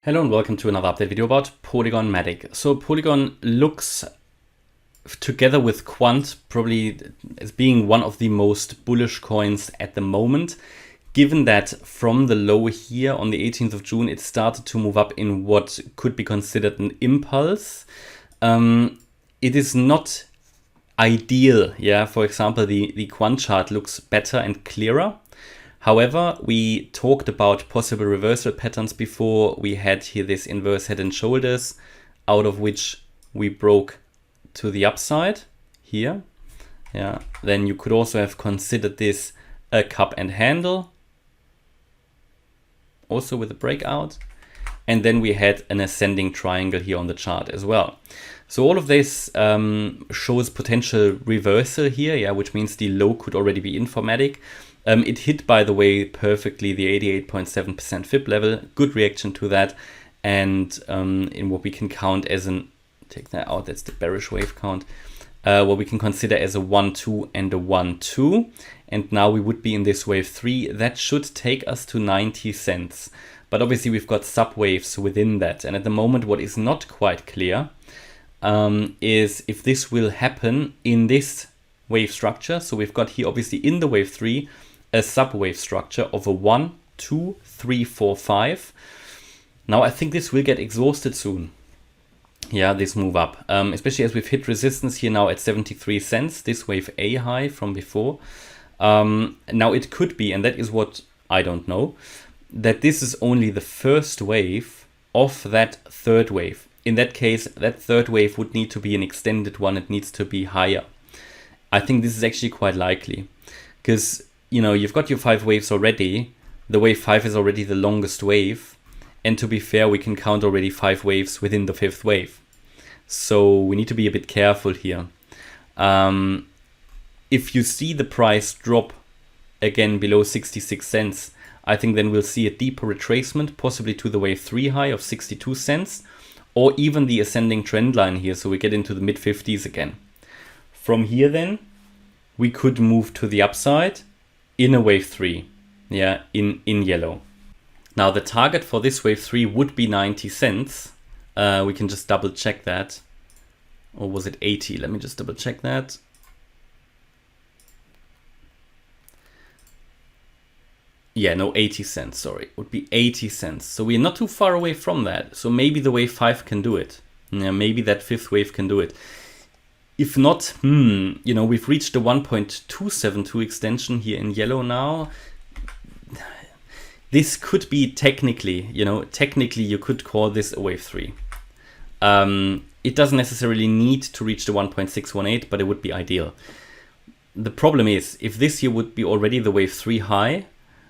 Hello and welcome to another update video about Polygon MATIC. So Polygon looks, together with Quant, probably as being one of the most bullish coins at the moment, given that from the low here on the 18th of June, it started to move up in what could be considered an impulse. It is not ideal. Yeah, for example, the Quant chart looks better and clearer. However, we talked about possible reversal patterns before. We had here this inverse head and shoulders, out of which we broke to the upside here. Yeah. Then you could also have considered this a cup and handle, also with a breakout. And then we had an ascending triangle here on the chart as well. So all of this shows potential reversal here, yeah, which means the low could already be in for MATIC. It hit, by the way, perfectly the 88.7% fib level. Good reaction to that. And in what we can count as an, take that out, that's the bearish wave count, what we can consider as a 1-2 and a 1-2. And now we would be in this wave 3. That should take us to 90 cents. But obviously we've got subwaves within that. And at the moment, what is not quite clear is if this will happen in this wave structure. So we've got here, obviously, in the wave 3, a subwave structure of a 1, 2, 3, 4, 5. Now I think this will get exhausted soon. Yeah, this move up, especially as we've hit resistance here now at 73 cents, this wave A high from before. Now it could be, and that is what I don't know, that this is only the first wave of that third wave. In that case, that third wave would need to be an extended one. It needs to be higher. I think this is actually quite likely because, you know, you've got your 5 waves already. The wave 5 is already the longest wave. And to be fair, we can count already 5 waves within the 5th wave. So we need to be a bit careful here. If you see the price drop again below 66 cents, I think then we'll see a deeper retracement, possibly to the wave 3 high of 62 cents, or even the ascending trend line here. So we get into the mid 50s again. From here then, we could move to the upside in a wave 3, yeah, in yellow. Now the target for this wave 3 would be 90 cents. We can just double check that. Or was it 80? Let me just double check that. Yeah, no, 80 cents, sorry. It would be 80 cents. So we're not too far away from that. So maybe the wave 5 can do it. Yeah, maybe that 5th wave can do it. If not, you know, we've reached the 1.272 extension here in yellow now. This could be technically, you know, technically you could call this a wave 3. It doesn't necessarily need to reach the 1.618, but it would be ideal. The problem is, if this here would be already the wave 3 high,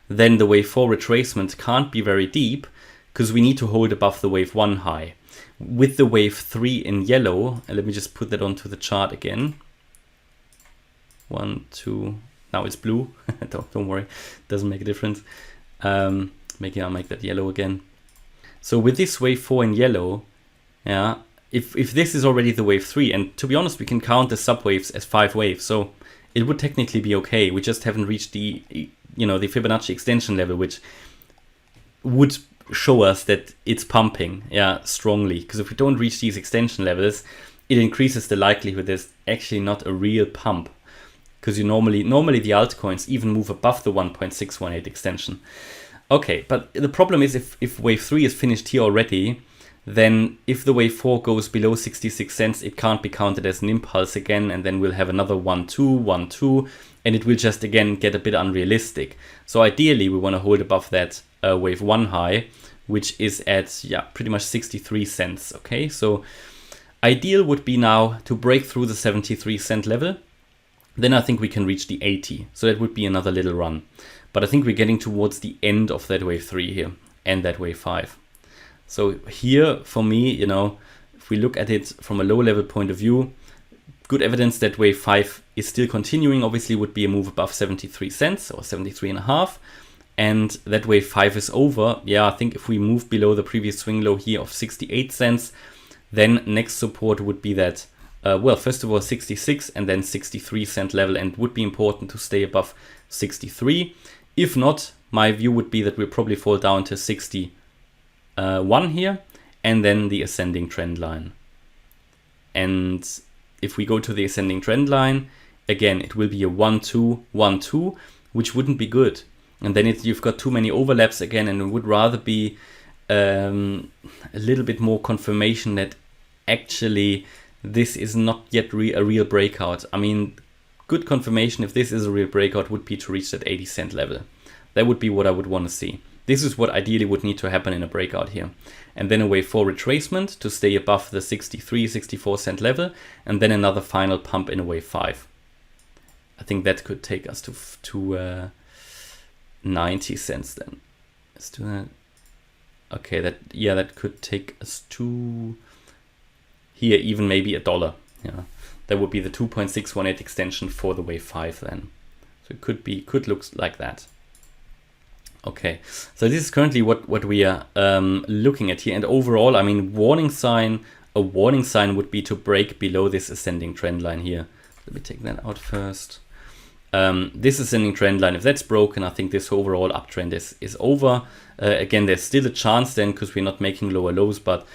then the wave 4 retracement can't be very deep because we need to hold above the wave 1 high. With the wave 3 in yellow, and let me just put that onto the chart again. 1, 2, now it's blue. don't worry, doesn't make a difference. I'll make that yellow again. So with this wave 4 in yellow, yeah, if this is already the wave 3, and to be honest, we can count the subwaves as 5 waves, so it would technically be okay. We just haven't reached the, you know, the Fibonacci extension level, which would show us that it's pumping, yeah, strongly. Because if we don't reach these extension levels, it increases the likelihood there's actually not a real pump. Because you normally the altcoins even move above the 1.618 extension. Okay, but the problem is if wave 3 is finished here already, then if the wave 4 goes below 66 cents, it can't be counted as an impulse again, and then we'll have another 1-2, 1-2, and it will just again get a bit unrealistic. So ideally, we want to hold above that wave 1 high, which is at, yeah, pretty much 63 cents. Okay, so ideal would be now to break through the 73 cent level. Then I think we can reach the 80. So that would be another little run. But I think we're getting towards the end of that wave 3 here and that wave 5. So here, for me, you know, if we look at it from a low level point of view, good evidence that wave 5 is still continuing. Obviously would be a move above 73 cents or 73.5. And that wave 5 is over. Yeah, I think if we move below the previous swing low here of 68 cents, then next support would be that, well, first of all, 66 and then 63 cent level, and would be important to stay above 63. If not, my view would be that we'll probably fall down to 60 1 here, and then the ascending trend line. And if we go to the ascending trend line, again, it will be a 1, 2, 1, 2, which wouldn't be good. And then you've got too many overlaps again, and it would rather be a little bit more confirmation that actually this is not yet a real breakout. I mean, good confirmation if this is a real breakout would be to reach that 80-cent level. That would be what I would want to see. This is what ideally would need to happen in a breakout here. And then a wave 4 retracement to stay above the 63, 64 cent level, and then another final pump in a wave 5. I think that could take us to 90 cents then. Let's do that. Okay, that could take us to here, even maybe $1. Yeah, that would be the 2.618 extension for the wave 5 then. So it could look like that. Okay, so this is currently what we are looking at here. And overall, I mean, a warning sign would be to break below this ascending trend line here. Let me take that out first. This ascending trend line, if that's broken, I think this overall uptrend is over. Again, there's still a chance then because we're not making lower lows, but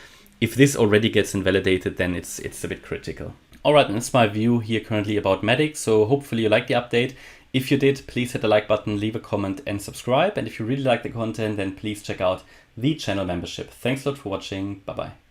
if this already gets invalidated, then it's a bit critical. All right, and that's my view here currently about MATIC. So hopefully you liked the update. If you did, please hit the like button, leave a comment and subscribe. And if you really like the content, then please check out the channel membership. Thanks a lot for watching. Bye-bye.